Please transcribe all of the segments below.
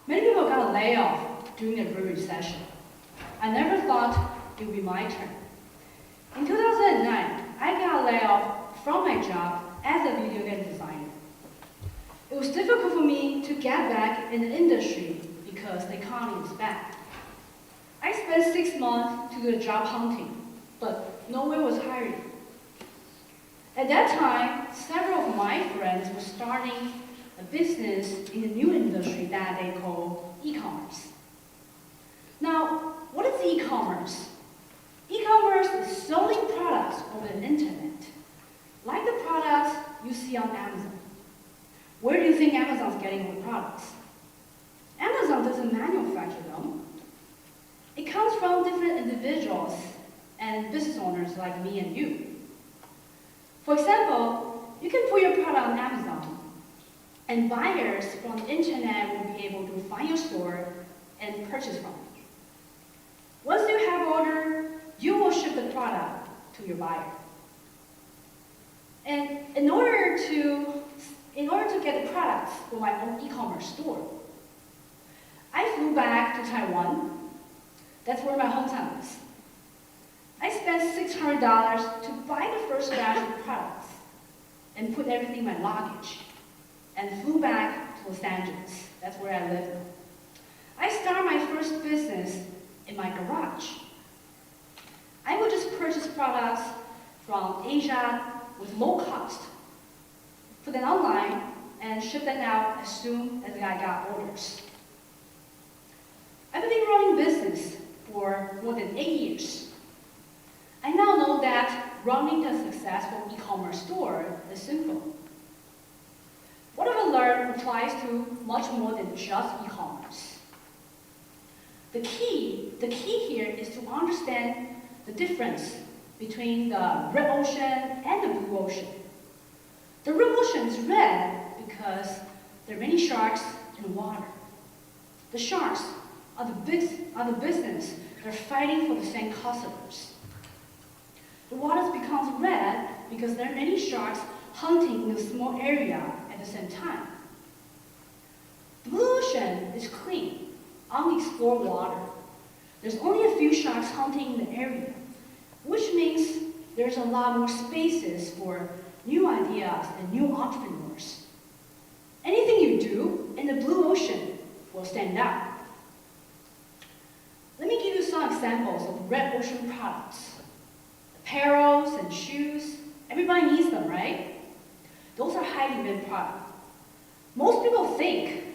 Many people got laid off during the Great Recession. I never thought it would be my turn. In 2009, I got laid off from my job as a video game designer. It was difficult for me to get back in the industry because the economy is bad. I spent 6 months to do job hunting, but no one was hiring. At that time, several of my friends were starting a business in a new industry that they call e-commerce. Now, what is e-commerce? E-commerce is selling products over the internet, like the products you see on Amazon. Where do you think Amazon's getting the products? Amazon doesn't manufacture them. It comes from different individuals and business owners like me and you. For example, you can put your product on Amazon, and buyers from the internet will be able to find your store and purchase from you. Once you have order, you will ship the product to your buyer. And in order to get the products for my own e-commerce store, I flew back to Taiwan. That's where my hometown is. I spent $600 to buy the first batch of products and put everything in my luggage and flew back to Los Angeles. That's where I live. I started my first business in my garage. I would just purchase products from Asia with low cost, put them online, and ship them out as soon as I got orders. I've been running business for more than 8 years. I now know that running a successful e-commerce store is simple. What I've learned applies to much more than just e-commerce. The key here is to understand the difference between the red ocean and the blue ocean. The red ocean is red because there are many sharks in the water. The sharks are the business that are fighting for the same customers. The water becomes red because there are many sharks hunting in a small area at the same time. The blue ocean is clean, unexplored water. There's only a few sharks hunting in the area, which means there's a lot more spaces for new ideas and new entrepreneurs. Anything you do in the blue ocean will stand out. Let me give you some examples of red ocean products. Apparels and shoes, everybody needs them, right? Those are high demand products. Most people think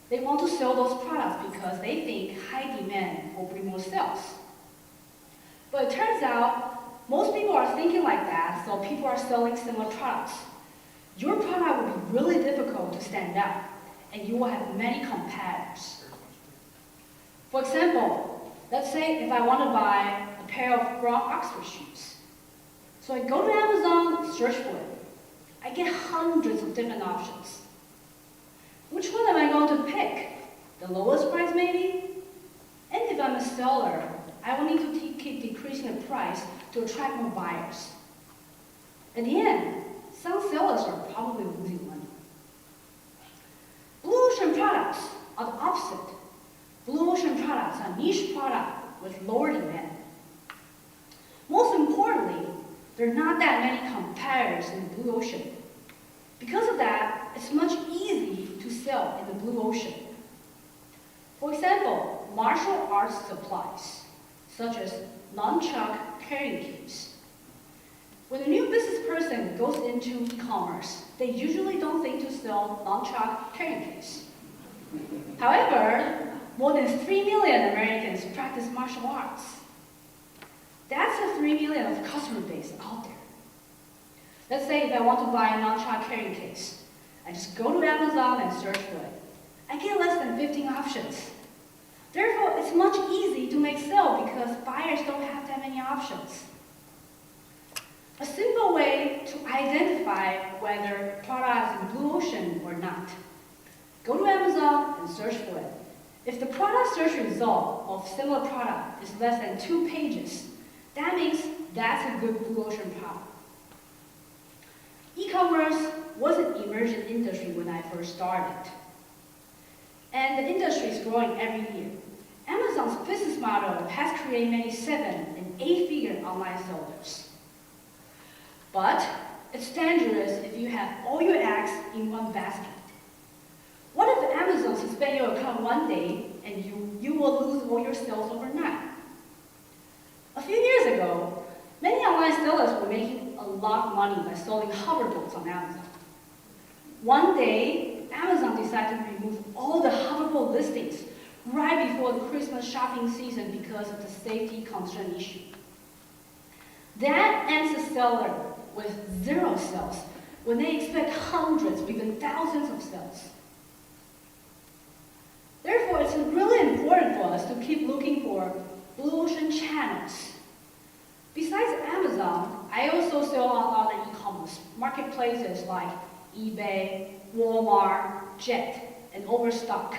they want to sell those products because they think high demand will bring more sales. But it turns out most people are thinking like that, so people are selling similar products. Your product will be really difficult to stand out, and you will have many competitors. For example, let's say if I want to buy a pair of brown Oxford shoes. So I go to Amazon and search for it. I get hundreds of different options. Which one am I going to pick? The lowest price maybe? And if I'm a seller, I will need to keep decreasing the price to attract more buyers. At the end, some sellers are probably losing money. Blue ocean products are the opposite. Blue ocean products are niche products with lower demand. Most importantly, there are not that many competitors in the blue ocean. Because of that, it's much easier to sell in the blue ocean. For example, martial arts supplies, such as nunchuck carrying case. When a new business person goes into e-commerce, they usually don't think to sell nunchuck carrying case. However, more than 3 million Americans practice martial arts. That's a 3 million of customer base out there. Let's say if I want to buy a nunchuck carrying case, I just go to Amazon and search for it. I get less than 15 options. Therefore, it's much easier to make sale because buyers don't have that many options. A simple way to identify whether a product is in blue ocean or not. Go to Amazon and search for it. If the product search result of similar product is less than 2 pages, that means that's a good blue ocean product. E-commerce was an emerging industry when I first started. and the industry is growing every year. Amazon's business model has created many 7- and 8-figure online sellers. But it's dangerous if you have all your eggs in one basket. What if Amazon suspends your account one day and you will lose all your sales overnight? A few years ago, many online sellers were making a lot of money by selling hoverboards on Amazon. One day, Amazon decided to remove all the hoverboard listings right before the Christmas shopping season because of the safety concern issue. That ends the seller with 0 sales when they expect hundreds or even thousands of sales. Therefore, it's really important for us to keep looking for blue ocean channels. Besides Amazon, I also sell on other e-commerce marketplaces like eBay, Walmart, Jet, and Overstock.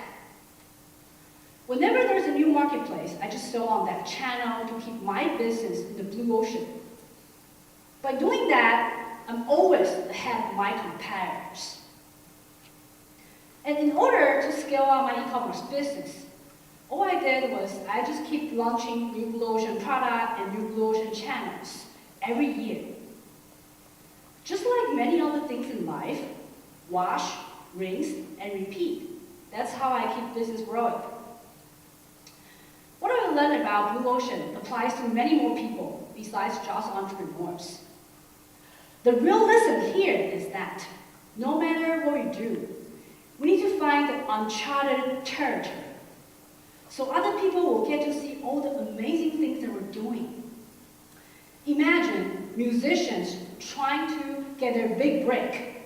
Whenever there's a new marketplace, I just sell on that channel to keep my business in the blue ocean. By doing that, I'm always ahead of my competitors. And in order to scale out my e-commerce business, all I did was I just keep launching new blue ocean product and new blue ocean channels every year. Just like many other things in life, wash, rinse, and repeat. That's how I keep business growing. What I learned about blue ocean applies to many more people besides just entrepreneurs. The real lesson here is that no matter what we do, we need to find the uncharted territory so other people will get to see all the amazing things that we're doing. Imagine musicians trying to get their big break.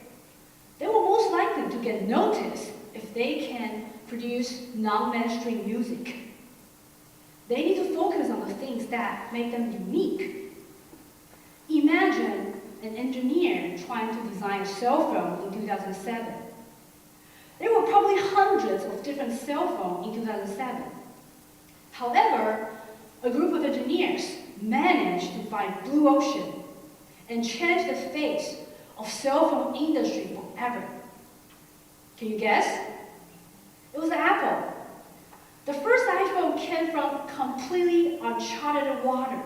They will most likely to get noticed if they can produce non-mainstream music. They need to focus on the things that make them unique. Imagine an engineer trying to design a cell phone in 2007. There were probably hundreds of different cell phones in 2007. However, a group of engineers managed to find blue ocean and change the face of cell phone industry forever. Can you guess? It was Apple. The first iPhone came from completely uncharted water.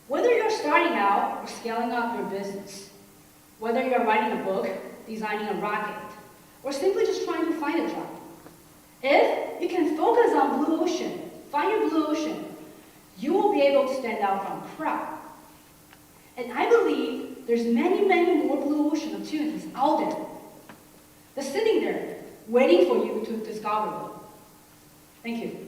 Whether you're starting out or scaling up your business, whether you're writing a book, designing a rocket, or simply just trying to find a job, if you can focus on blue ocean, find your blue ocean, you will be able to stand out from the crowd. And I believe there's many, many more blue ocean opportunities out there. They're sitting there, waiting for you to discover them. Thank you.